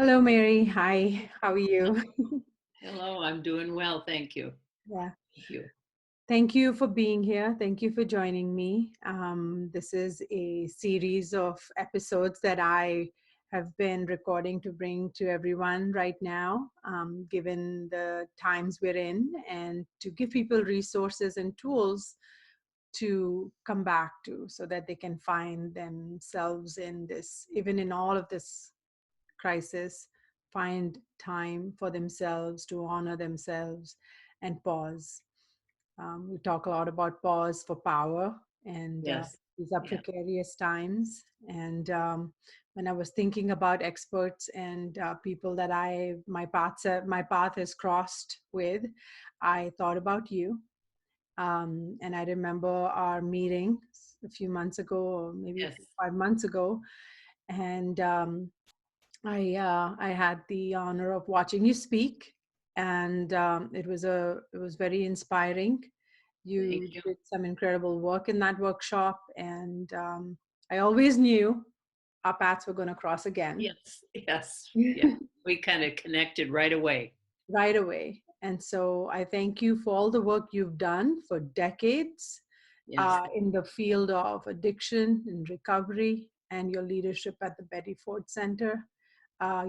Hello, Mary. Hi, how are you? Hello, I'm doing well, thank you. Yeah, Thank you. thank you for being here. Thank you for joining me. This is a series of episodes that I have been recording to bring to everyone right now, given the times we're in, and to give people resources and tools to come back to so that they can find themselves in this, even in all of this crisis, find time for themselves to honor themselves and pause. We talk a lot about pause for power, and Yes, these are yeah, precarious times. And when I was thinking about experts and people that my path has crossed with, I thought about you. And I remember our meeting a few months ago, or maybe yes. 5 months ago, and I had the honor of watching you speak, and it was very inspiring. Thank You you. did some incredible work in that workshop, and I always knew our paths were going to cross again. Yes, yes, yeah. We kind of connected right away. Right away. And so I thank you for all the work you've done for decades Yes, in the field of addiction and recovery, and your leadership at the Betty Ford Center,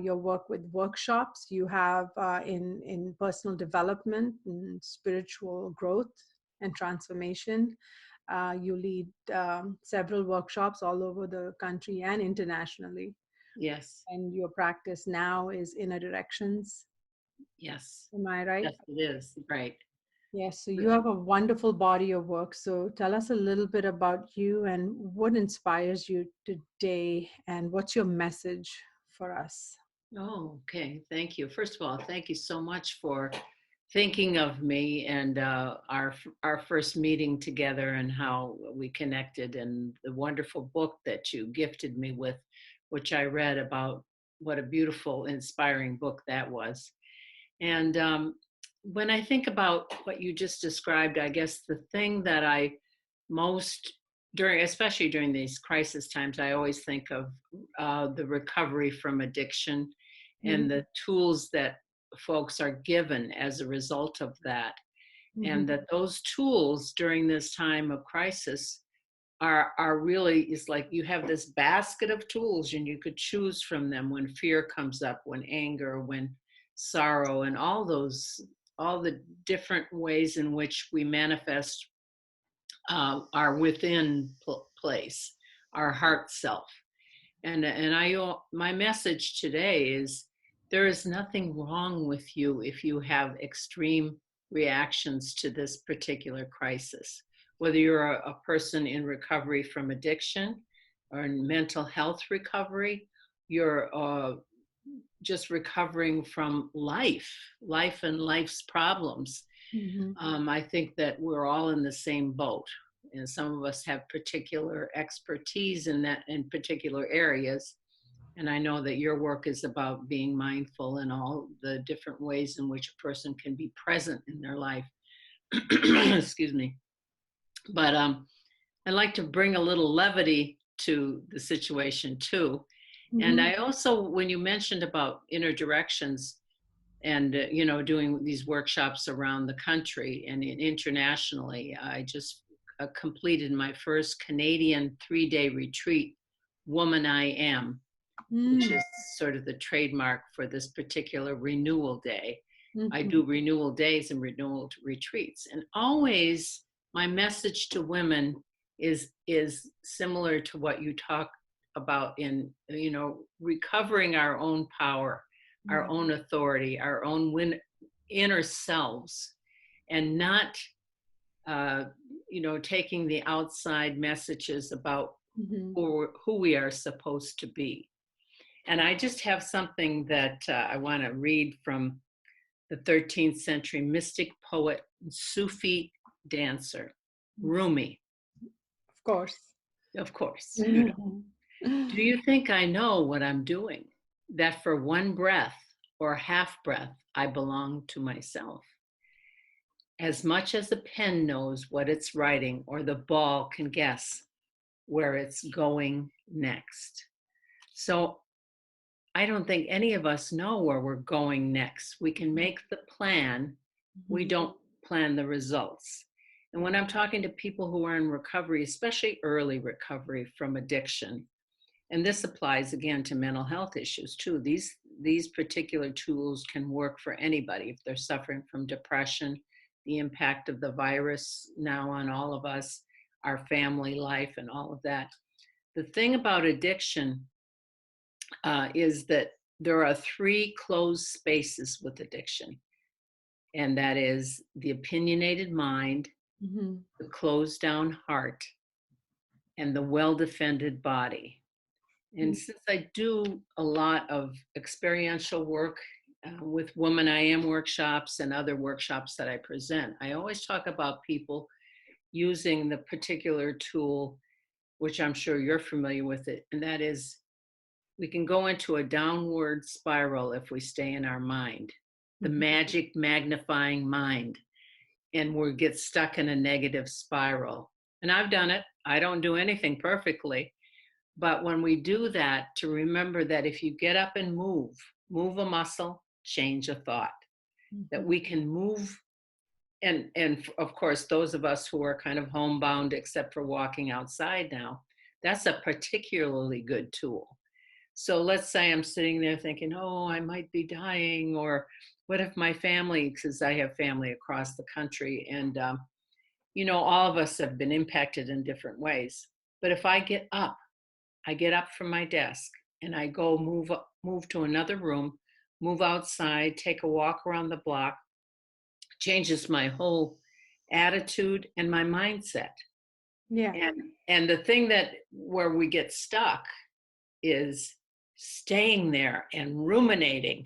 your work with workshops you have in personal development and spiritual growth and transformation. You lead several workshops all over the country and internationally. yes, And your practice now is inner directions. yes, Am I right? yes, it is, right. Yes, so you have a wonderful body of work. So tell us a little bit about you and what inspires you today and what's your message for us? Oh, okay, thank you. First of all, thank you so much for thinking of me and our first meeting together and how we connected and the wonderful book that you gifted me with, which I read about. What a beautiful, inspiring book that was. And when I think about what you just described, I guess the thing that I most during, especially during these crisis times, I always think of the recovery from addiction and Mm-hmm. the tools that folks are given as a result of that. And Mm-hmm. that those tools during this time of crisis are really is like you have this basket of tools and you could choose from them when fear comes up, when anger, when sorrow, and all the different ways in which we manifest our place, our heart self. And my message today is there is nothing wrong with you if you have extreme reactions to this particular crisis. Whether you're a person in recovery from addiction or in mental health recovery, you're just recovering from life and life's problems. Mm-hmm. I think that we're all in the same boat, and some of us have particular expertise in particular areas. And I know that your work is about being mindful in all the different ways in which a person can be present in their life. Excuse me. But I like to bring a little levity to the situation too. And Mm-hmm. I also, when you mentioned about inner directions, and doing these workshops around the country and internationally, I just completed my first Canadian 3-day retreat, Woman I Am, which Mm-hmm. is sort of the trademark for this particular renewal day. I Mm-hmm. do renewal days and renewal retreats, and always my message to women is similar to what you talk about in recovering our own power, our Yeah. own authority, our own inner selves, and not uh, taking the outside messages about Mm-hmm. who we are supposed to be. And I just have something that I want to read from the 13th century mystic poet and Sufi dancer, Rumi. Of course. Of course, you know. Mm-hmm. Do you think I know what I'm doing? That for one breath or half breath, I belong to myself. As much as the pen knows what it's writing or the ball can guess where it's going next. So I don't think any of us know where we're going next. We can make the plan, we Mhm. don't plan the results. And when I'm talking to people who are in recovery, especially early recovery from addiction, and this applies again to mental health issues too, these particular tools can work for anybody if they're suffering from depression, the impact of the virus now on all of us, our family life, and all of that. The thing about addiction is that there are three closed spaces with addiction, and that is the opinionated mind, Mhm. the closed down heart, and the well defended body. And Mm. since I do a lot of experiential work with Woman I Am workshops and other workshops that I present, I always talk about people using the particular tool, which I'm sure you're familiar with it, and that is we can go into a downward spiral if we stay in our mind, the Mhm. magic magnifying mind, and we get stuck in a negative spiral. And I've done it. I don't do anything perfectly. But when we do that, to remember that if you get up and move a muscle, change a thought, that Mhm. we can move. And of course, those of us who are kind of homebound, except for walking outside now, that's a particularly good tool. So let's say I'm sitting there thinking, oh, I might be dying, or what if my family, because I have family across the country, and all of us have been impacted in different ways. But if I get up from my desk and I go move to another room, move outside, take a walk around the block, changes my whole attitude and my mindset. Yeah. And the thing that where we get stuck is staying there and ruminating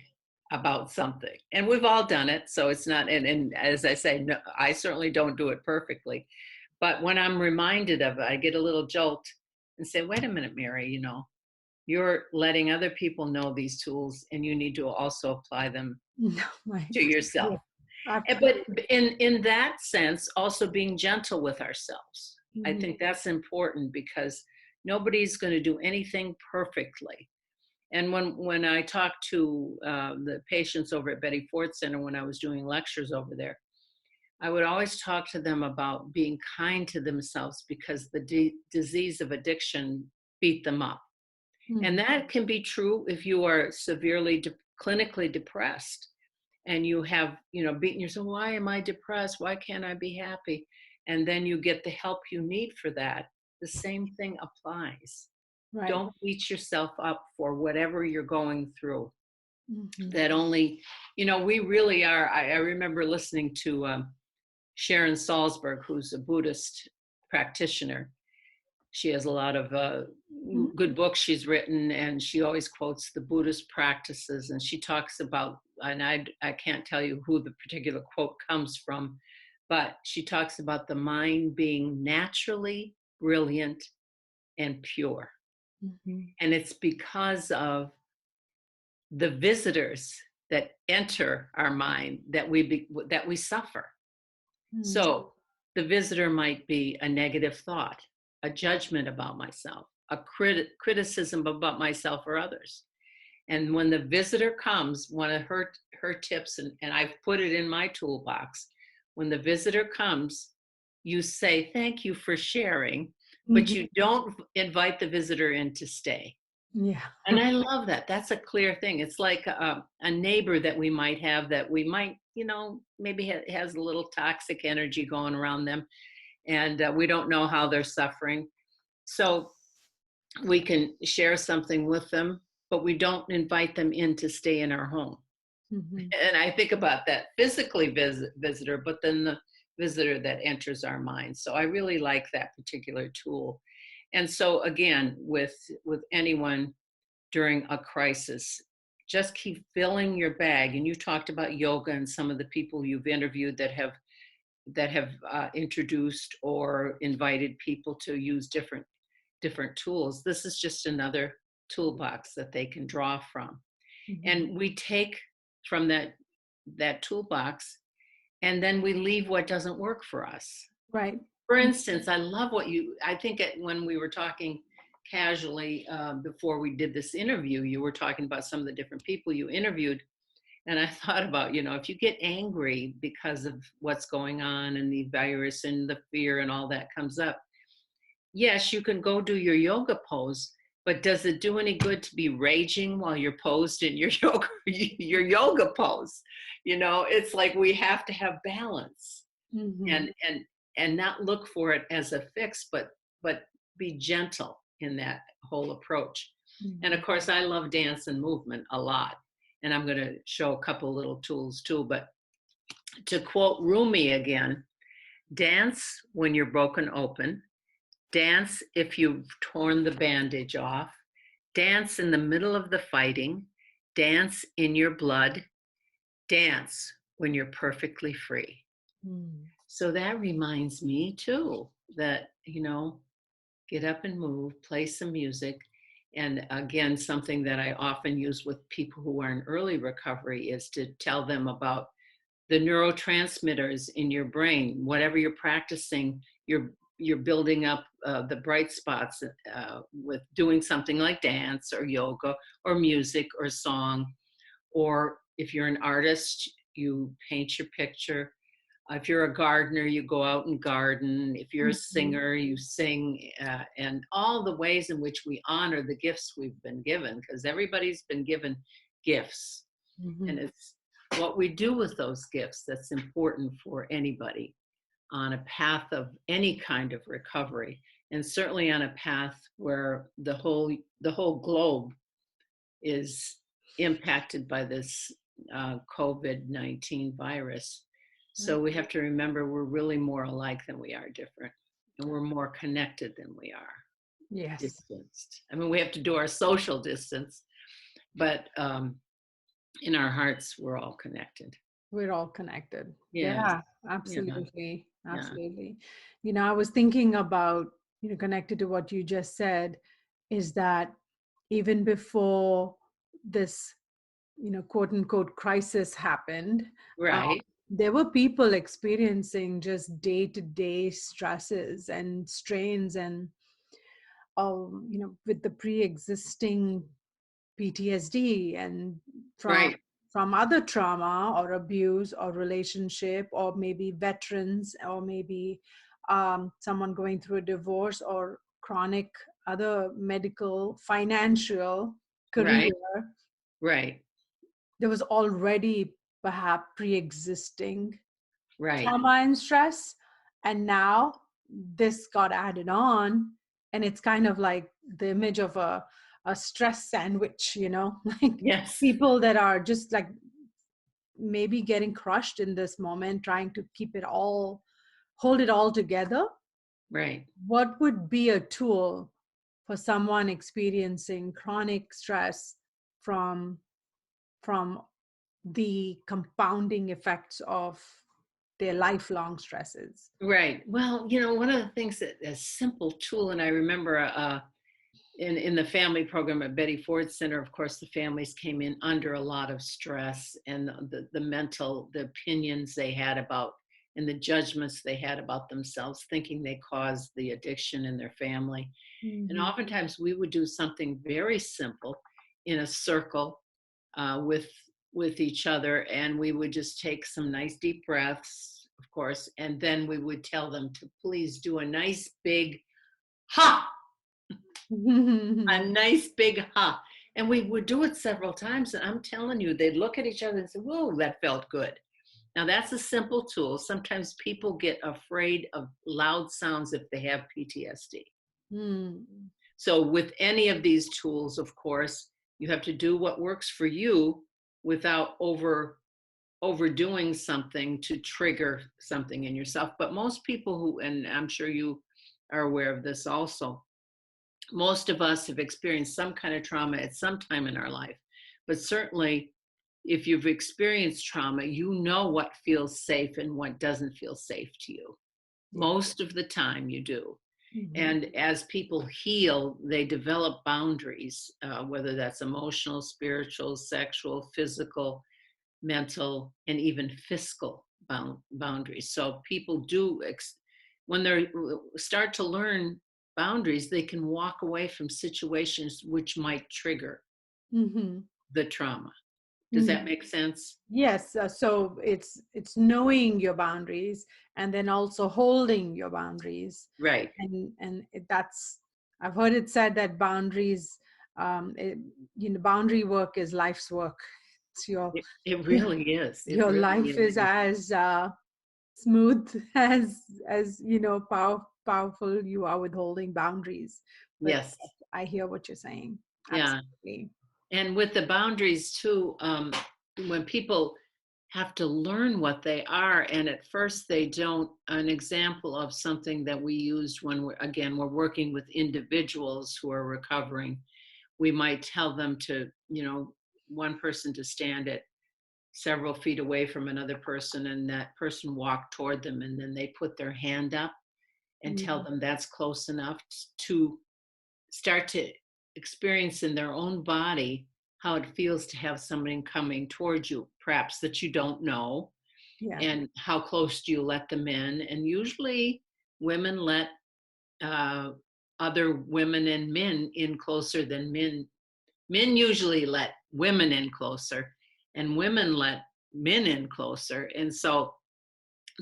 about something. And we've all done it. So it's not, and as I say, no, I certainly don't do it perfectly. But when I'm reminded of it, I get a little jolt and say, wait a minute, Mary, you're letting other people know these tools and you need to also apply them No, right. to yourself. Yeah. But Absolutely. in that sense, also being gentle with ourselves. I Mhm. think that's important because nobody's going to do anything perfectly. And when I talked to the patients over at Betty Ford Center when I was doing lectures over there, I would always talk to them about being kind to themselves because the disease of addiction beat them up. And Mhm. that can be true if you are severely clinically depressed and you have, beaten yourself, why am I depressed? Why can't I be happy? And then you get the help you need for that. The same thing applies. Right. Don't beat yourself up for whatever you're going through. Mhm. That only, we really are. I remember listening to Sharon Salzberg, who's a Buddhist practitioner. She has a lot of Mhm. good books she's written, and she always quotes the Buddhist practices. And she talks about, and I can't tell you who the particular quote comes from, but she talks about the mind being naturally brilliant and pure. Mhm. And it's because of the visitors that enter our mind that we suffer. Mhm. So the visitor might be a negative thought, a judgment about myself, a criticism about myself or others. And when the visitor comes, one of her tips, and I've put it in my toolbox, when the visitor comes, you say, thank you for sharing, but Mhm. you don't invite the visitor in to stay. Yeah. And I love that. That's a clear thing. It's like a neighbor that we might have that we might, maybe has a little toxic energy going around them, and we don't know how they're suffering. So we can share something with them, but we don't invite them in to stay in our home. Mhm. And I think about that physically visitor, but then the visitor that enters our mind. So I really like that particular tool. And so again, with anyone during a crisis, just keep filling your bag. And you talked about yoga and some of the people you've interviewed that have introduced or invited people to use different tools. This is just another toolbox that they can draw from, Mhm. and we take from that toolbox, and then we leave what doesn't work for us. Right. For instance, I love what I think when we were talking casually before we did this interview, you were talking about some of the different people you interviewed. And I thought about, if you get angry because of what's going on and the virus and the fear and all that comes up, yes, you can go do your yoga pose, but does it do any good to be raging while you're posed in your yoga pose? It's like we have to have balance Mhm. and not look for it as a fix, but be gentle in that whole approach. And of Mhm. course, I love dance and movement a lot. And I'm going to show a couple little tools too. But to quote Rumi again, dance when you're broken open, dance if you've torn the bandage off, dance in the middle of the fighting, dance in your blood, dance when you're perfectly free. Mm. So that reminds me too that, get up and move, play some music. And again, something that I often use with people who are in early recovery is to tell them about the neurotransmitters in your brain. Whatever you're practicing, you're building up the bright spots with doing something like dance or yoga or music or song. Or if you're an artist, you paint your picture. If you're a gardener, you go out and garden. If you're a Mhm. singer, you sing, and all the ways in which we honor the gifts we've been given, because everybody's been given gifts. And Mhm. it's what we do with those gifts that's important for anybody on a path of any kind of recovery, and certainly on a path where the whole globe is impacted by this COVID-19 virus. So we have to remember we're really more alike than we are different, and we're more connected than we are Yes, distanced. I mean, we have to do our social distance, but in our hearts, we're all connected. we're all connected. Yes. Yeah, Yeah. absolutely. Yeah. Absolutely. I was thinking about, connected to what you just said, is that even before this, quote unquote crisis happened, uh, Right. there were people experiencing just day to day stresses and strains and, with the pre existing PTSD and from Right. from other trauma or abuse or relationship, or maybe veterans, or maybe someone going through a divorce or chronic other medical, financial, career. Right. Right. There was already perhaps pre-existing Right. trauma and stress, and now this got added on, and it's kind of like the image of a stress sandwich, like Yes. people that are just like maybe getting crushed in this moment, trying to hold it all together. Right. What would be a tool for someone experiencing chronic stress from from the compounding effects of their lifelong stresses? Right. Well, one of the things that a simple tool, and I remember in the family program at Betty Ford Center, of course, the families came in under a lot of stress, and the opinions they had about, and the judgments they had about themselves, thinking they caused the addiction in their family. And Mhm. oftentimes we would do something very simple in a circle with each other, and we would just take some nice deep breaths, of course, and then we would tell them to please do a nice big ha, a nice big ha. And we would do it several times, and I'm telling you, they'd look at each other and say, whoa, that felt good. Now that's a simple tool. Sometimes people get afraid of loud sounds if they have PTSD. Mm. So with any of these tools, of course, you have to do what works for you without overdoing something to trigger something in yourself. But most people who, and I'm sure you are aware of this also, most of us have experienced some kind of trauma at some time in our life. But certainly, if you've experienced trauma, you know what feels safe and what doesn't feel safe to you. Yeah. Most of the time, you do. Mhm. And as people heal, they develop boundaries, whether that's emotional, spiritual, sexual, physical, mental, and even fiscal boundaries. So people do, when they start to learn boundaries, they can walk away from situations which might trigger Mm-hmm. the trauma. Does that Mm-hmm. make sense? Yes, so it's knowing your boundaries and then also holding your boundaries, Right. that's, I've heard it said that boundaries, boundary work is life's work. It's It really is. It your really life is is. as smooth as powerful you are with holding boundaries. But Yes. I hear what you're saying. Yeah. Absolutely. And with the boundaries too, when people have to learn what they are, and at first they don't. An example of something that we used when we're working with individuals who are recovering, we might tell them to, one person to stand at several feet away from another person, and that person walk toward them, and then they put their hand up and tell Mm, them that's close enough to start to experience in their own body how it feels to have somebody coming towards you, perhaps that you don't know, yeah. and how close do you let them in. And usually women let uh, other women and men in closer than men. Men usually let women in closer, and women let men in closer. And so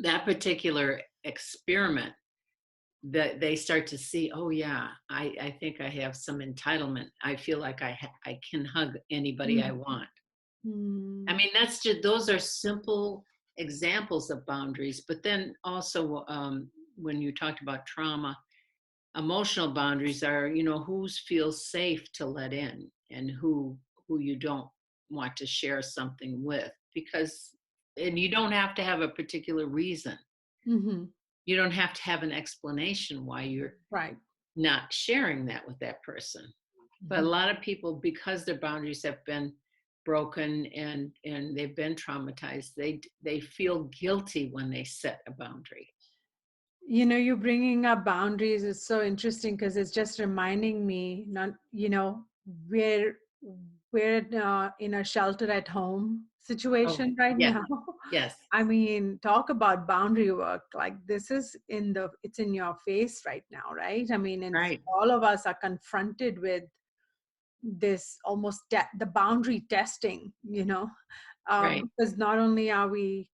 that particular experiment, that they start to see, oh yeah, I think I have some entitlement. I feel like I can hug anybody I Mm, want. I mm, mean, that's just, those are simple examples of boundaries. But then also, when you talked about trauma, emotional boundaries are, who feels safe to let in, and who you don't want to share something with, because, and you don't have to have a particular reason. mhm. You don't have to have an explanation why you're Right. not sharing that with that person. But a Mhm. lot of people, because their boundaries have been broken and they've been traumatized, they feel guilty when they set a boundary. You bringing up boundaries is so interesting because it's just reminding me, not, we're we're in a shelter at home Oh, situation right yes, now. yes, I mean, talk about boundary work. Like this is it's in your face right now, right? I mean, and right, all of us are confronted with this almost the boundary testing, right. because not only are we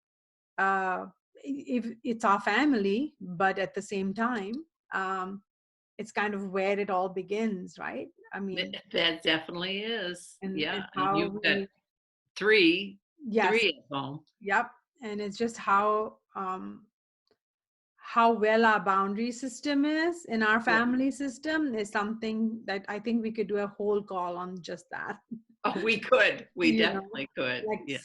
uh, if it's our family, but at the same time, um, it's kind of where it all begins, right? I mean, That definitely is. and Yeah, and how you've got we, three, yes, three at home. yep, and it's just how well our boundary system is in our Yeah. family system is something that I think we could do a whole call on just that. Oh, we could. We you know, definitely could. like Yes,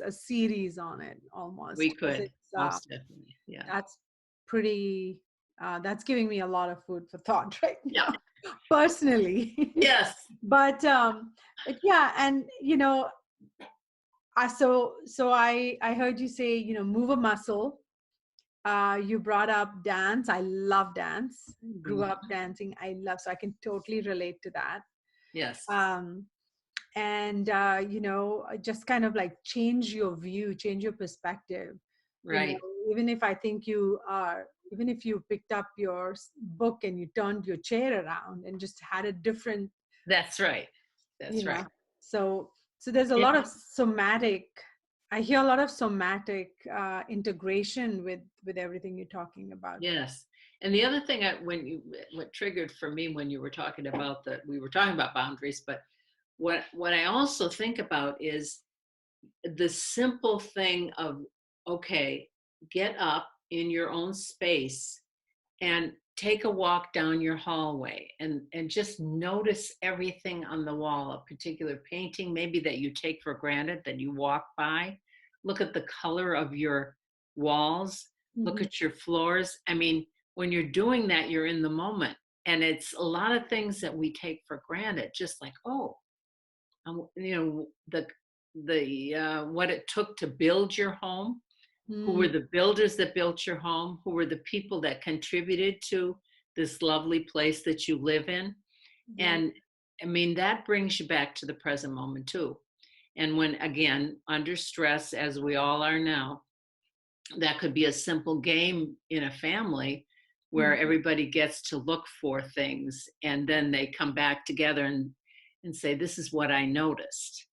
a series on it almost, we because could. it's Most definitely. Yeah. that's pretty that's giving me a lot of food for thought right Yeah. now personally. Yes. But yeah, and I heard you say, move a muscle. You brought up dance. I love dance, grew Mhm. up dancing. So I can totally relate to that. Yes. um and just kind of like change your view, change your perspective. you know Right. Even if I think even if you picked up your book and you turned your chair around and just had a different, That's right. you That's right. know so there's a And lot of somatic, I hear a lot of somatic integration with everything you're talking about. yes. And the other thing, what triggered for me when you were talking about that, we were talking about boundaries, but what I also think about is the simple thing of, okay, get up in your own space and take a walk down your hallway, and just notice everything on the wall, a particular painting maybe that you take for granted, that you walk by. Look at the color of your walls, look Hmm. at your floors. I mean, when you're doing that, you're in the moment. And it's a lot of things that we take for granted, just like, oh, the what it took to build your home, who were Mm, the builders that built your home, who were the people that contributed to this lovely place that you live in. yeah. And I mean, that brings you back to the present moment too. And when, again, under stress, as we all are now, that could be a simple game in a family where everybody gets to look for things, and then they come back together and say, this is what I noticed.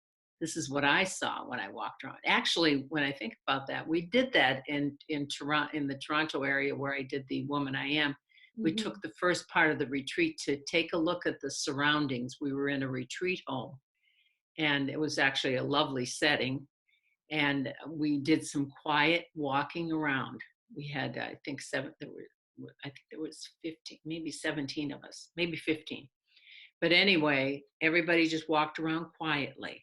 This is what I saw when I walked around. Actually, when I think about that, we did that in Toronto, in the Toronto area where I did the Woman I Am. We took the first part of the retreat to take a look at the surroundings. We were in a retreat home, and it was actually a lovely setting. And we did some quiet walking around. We had, I think there was 15, maybe 17 of us, maybe 15. But anyway, everybody just walked around quietly.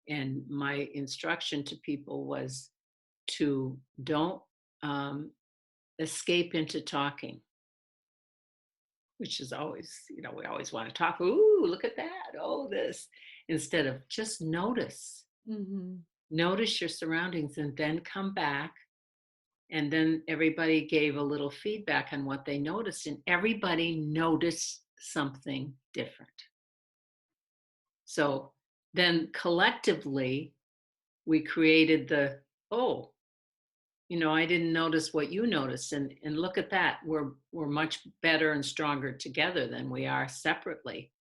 And my instruction to people was to don't escape into talking, which is always, we always want to talk. Ooh, look at that. Oh, this. Instead of just notice. Notice your surroundings and then come back. And then everybody gave a little feedback on what they noticed, and everybody noticed something different. So then collectively, we created I didn't notice what you noticed. And look at that. We're much better and stronger together than we are separately,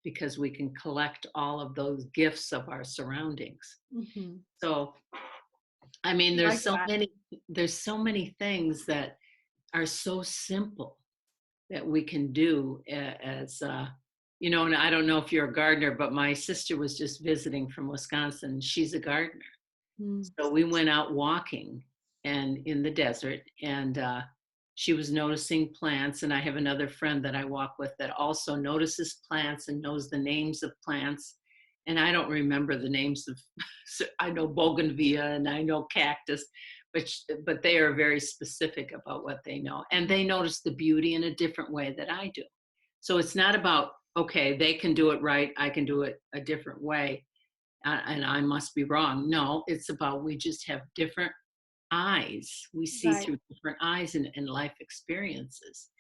because we can collect all of those gifts of our surroundings. So, I mean, there's so many things that are so simple that we can do as, and I don't know if you're a gardener, but my sister was just visiting from Wisconsin. She's a gardener. So we went out walking and in the desert, and she was noticing plants. And I have another friend that I walk with that also notices plants and knows the names of plants. And I don't remember the names of, I know bougainvillea and I know cactus, but they are very specific about what they know. And they notice the beauty in a different way that I do. So it's not about, okay, they can do it right, I can do it a different way, and I must be wrong. No, it's about, we just have different eyes. We see through different eyes in life experiences.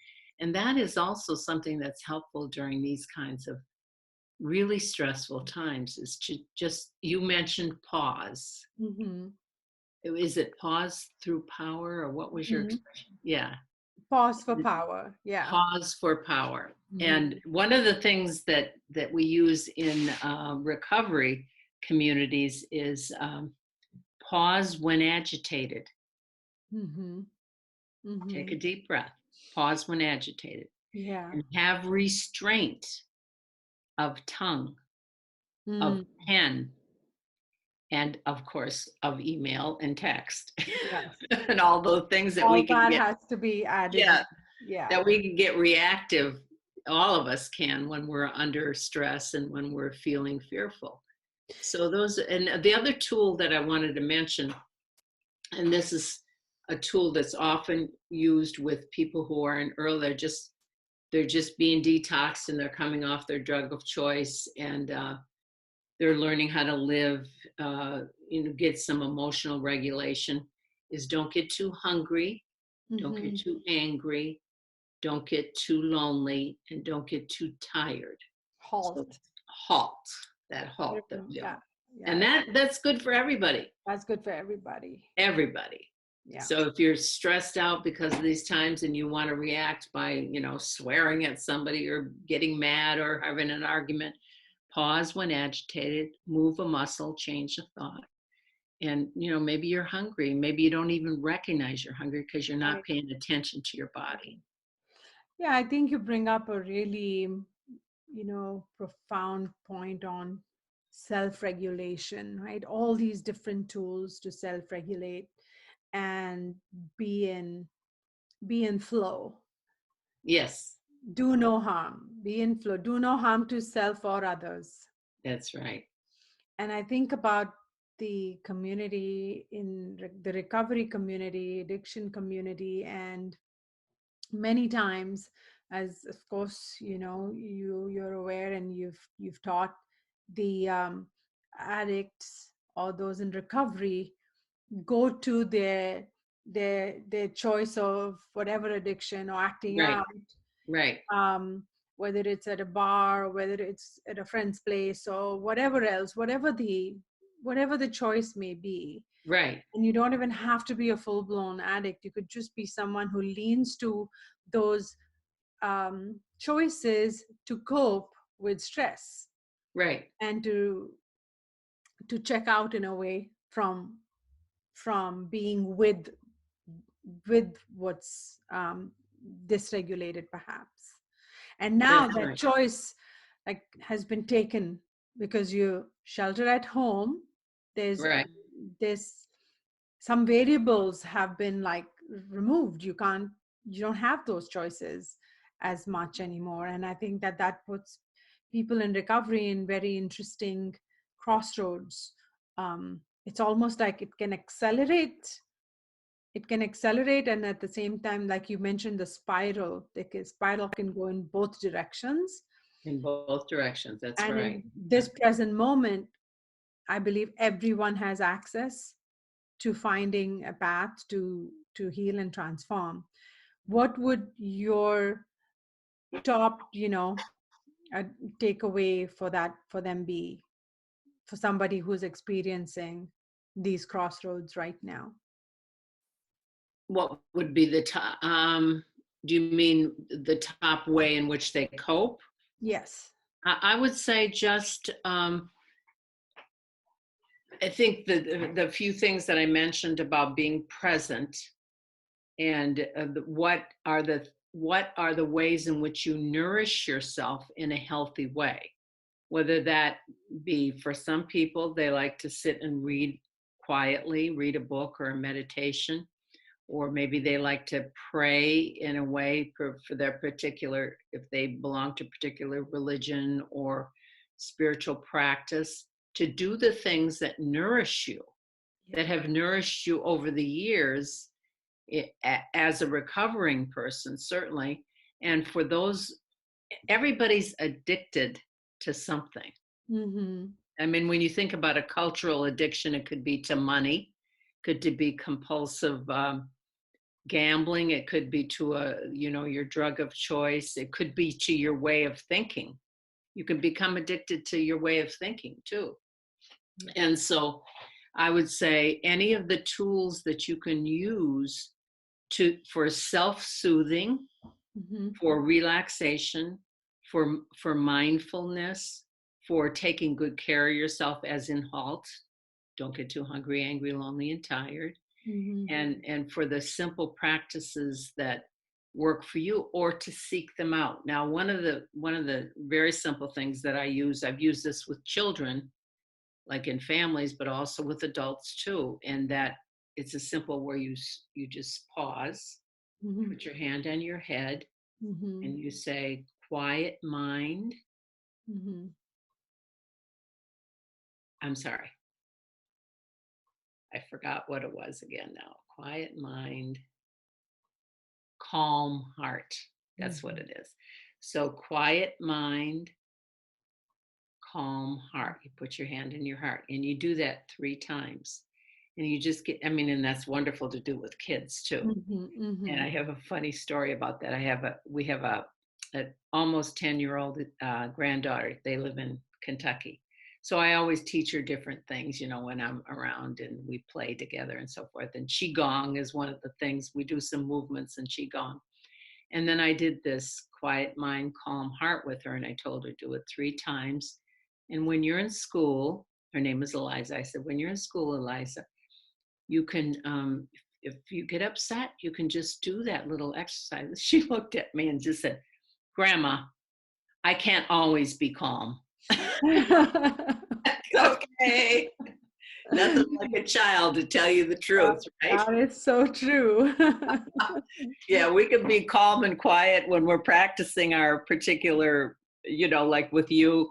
And that is also something that's helpful during these kinds of really stressful times, is to just, you mentioned pause. Is it pause through power, or what was your expression? Yeah. Pause for power. Yeah. Pause for power. And one of the things that we use in recovery communities is pause when agitated. Take a deep breath. Pause when agitated. Yeah. And have restraint of tongue, of pen, and of course of email and text. Yes. And all those things that all we can that get. has to be added. Yeah. That we can get reactive. All of us can, when we're under stress and when we're feeling fearful. So those, and the other tool that I wanted to mention, and this is a tool that's often used with people who are in early, they're just being detoxed and they're coming off their drug of choice, and they're learning how to live, get some emotional regulation, is don't get too hungry, don't get too angry, don't get too lonely, and don't get too tired. Halt. So, halt. That halt. Yeah. And that's good for everybody. That's good for everybody. Everybody. Yeah. So if you're stressed out because of these times and you want to react by, swearing at somebody or getting mad or having an argument, pause when agitated, move a muscle, change a thought. And, maybe you're hungry. Maybe you don't even recognize you're hungry because you're not paying attention to your body. Yeah, I think you bring up a really, profound point on self-regulation, right? All these different tools to self-regulate and be in flow. Yes. Do no harm. Be in flow. Do no harm to self or others. That's right. And I think about the community, in the recovery community, addiction community, and many times, as of course you're aware and you've taught, the addicts or those in recovery go to their choice of whatever addiction or acting out, right, whether it's at a bar, whether it's at a friend's place, or whatever else, whatever whatever the choice may be. Right. And you don't even have to be a full-blown addict. You could just be someone who leans to those choices to cope with stress Right. and to check out in a way from being with what's dysregulated perhaps. And now That's that right. choice like has been taken because you shelter at home. Right. There's some variables have been like removed. You don't have those choices as much anymore. And I think that puts people in recovery in very interesting crossroads. It's almost like it can accelerate, and at the same time, like you mentioned, the spiral can go in both directions. In both directions. That's And in right. this present moment, I believe everyone has access to finding a path to heal and transform. What would your top uh, takeaway for them be, for somebody who's experiencing these crossroads right now? What would be the top? Do you mean the top way in which they cope? Yes. I would say just, I think the few things that I mentioned about being present and what are the ways in which you nourish yourself in a healthy way, whether that be, for some people they like to sit and read quietly, read a book or a meditation, or maybe they like to pray in a way for their particular, if they belong to particular religion or spiritual practice, to do the things that nourish you, Yeah. that have nourished you over the years, as a recovering person, certainly. And for those, everybody's addicted to something. Mm-hmm. I mean, when you think about a cultural addiction, it could be to money, could to be compulsive gambling, it could be to your drug of choice, it could be to your way of thinking. You can become addicted to your way of thinking too. Yeah. And so I would say any of the tools that you can use for self-soothing, Mm-hmm. for relaxation, for mindfulness, for taking good care of yourself, as in halt, don't get too hungry, angry, lonely, and tired, Mm-hmm. and for the simple practices that work for you, or to seek them out. Now, one of the very simple things that I've used this with children, like in families, but also with adults too, and that it's a simple where you just pause, Mm-hmm. put your hand on your head, Mm-hmm. and you say, quiet mind. Mm-hmm. I'm sorry, I forgot what it was again now. Quiet mind, calm heart. That's what Mm-hmm. it is. So, quiet mind, calm heart. You put your hand in your heart and you do that 3 times. And you just get, I mean, and that's wonderful to do with kids too. Mm-hmm. And Mm-hmm. I have a funny story about that. We have a almost 10-year-old granddaughter. They live in Kentucky. So I always teach her different things, when I'm around, and we play together and so forth. And Qigong is one of the things. We do some movements in Qigong. And then I did this quiet mind, calm heart with her, and I told her do it 3 times. And when you're in school, her name is Eliza. I said, when you're in school, Eliza, you can, if you get upset, you can just do that little exercise. She looked at me and just said, Grandma, I can't always be calm. Okay. Nothing like a child to tell you the truth, right? That is so true. Yeah, we can be calm and quiet when we're practicing our particular, like with you,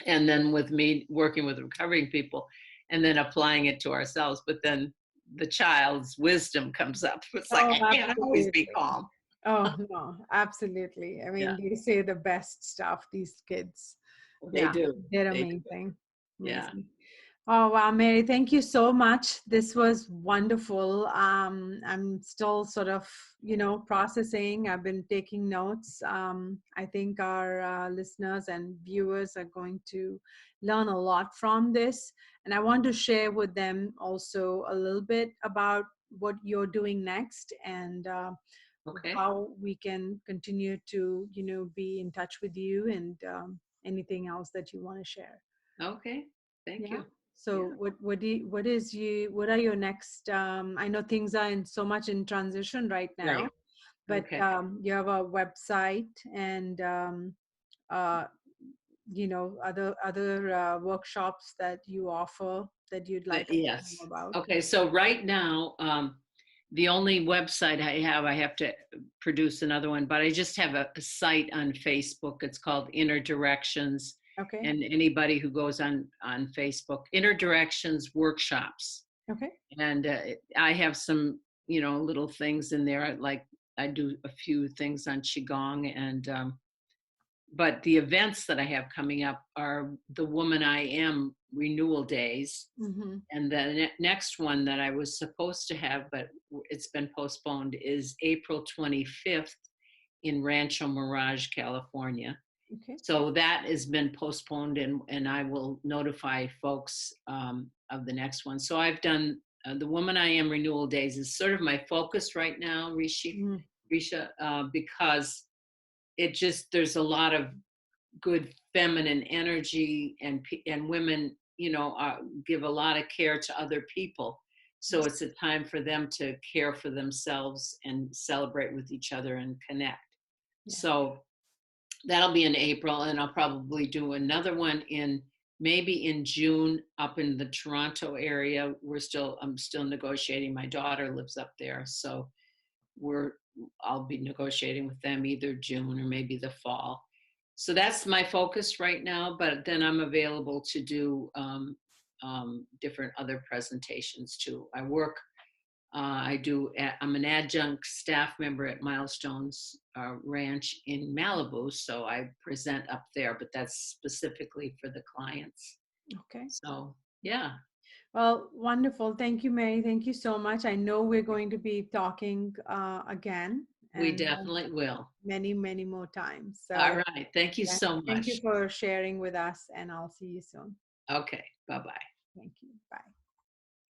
and then with me working with recovering people, and then applying it to ourselves. But then the child's wisdom comes up. It's like, Oh, I can't always be absolutely. calm. Oh, no, absolutely. I Yeah, mean, they say the best stuff, these kids. they Yeah, do. they're They do. amazing. Yeah. Amazing. Oh, wow, Mary, thank you so much. This was wonderful. I'm still sort of, processing. I've been taking notes. I think our listeners and viewers are going to learn a lot from this. And I want to share with them also a little bit about what you're doing next and Okay. how we can continue to, be in touch with you and anything else that you want to share. Okay. Thank Yeah. you. So Yeah. what are your next I know things are in so much in transition right now, Right. but Okay. you have a website and uh other workshops that you offer that you'd like us to know Yes. about. Okay. So right now, the only website I have to produce another one, but I just have a site on Facebook. It's called Inner Directions. Okay. And anybody who goes on Facebook, Inner Directions Workshops. Okay. And I have some, little things in there. Like I do a few things on Qigong and, but the events that I have coming up are the Woman I Am Renewal Days. Mm-hmm. And the next one that I was supposed to have, but it's been postponed, is April 25th in Rancho Mirage, California. Okay. So that has been postponed, and I will notify folks of the next one. So I've done the Woman I Am Renewal Days is sort of my focus right now, Mm-hmm. Risha, because there's a lot of good feminine energy and women give a lot of care to other people, so it's a time for them to care for themselves and celebrate with each other and connect. Yeah. So that'll be in April, and I'll probably do another one in maybe in June up in the Toronto area. I'm still negotiating. My daughter lives up there, so we're I'll be negotiating with them either June or maybe the fall. So that's my focus right now, but then I'm available to do different other presentations too. I'm an adjunct staff member at Milestones Ranch in Malibu, so I present up there, but that's specifically for the clients. Okay. So yeah, Well, wonderful. Thank you, Mary. Thank you so much. I know we're going to be talking again we and definitely will. many, many more times. All So, right. Thank you yeah, so thank you much. for sharing with us, and I'll see you soon. Okay. Bye bye. Thank you.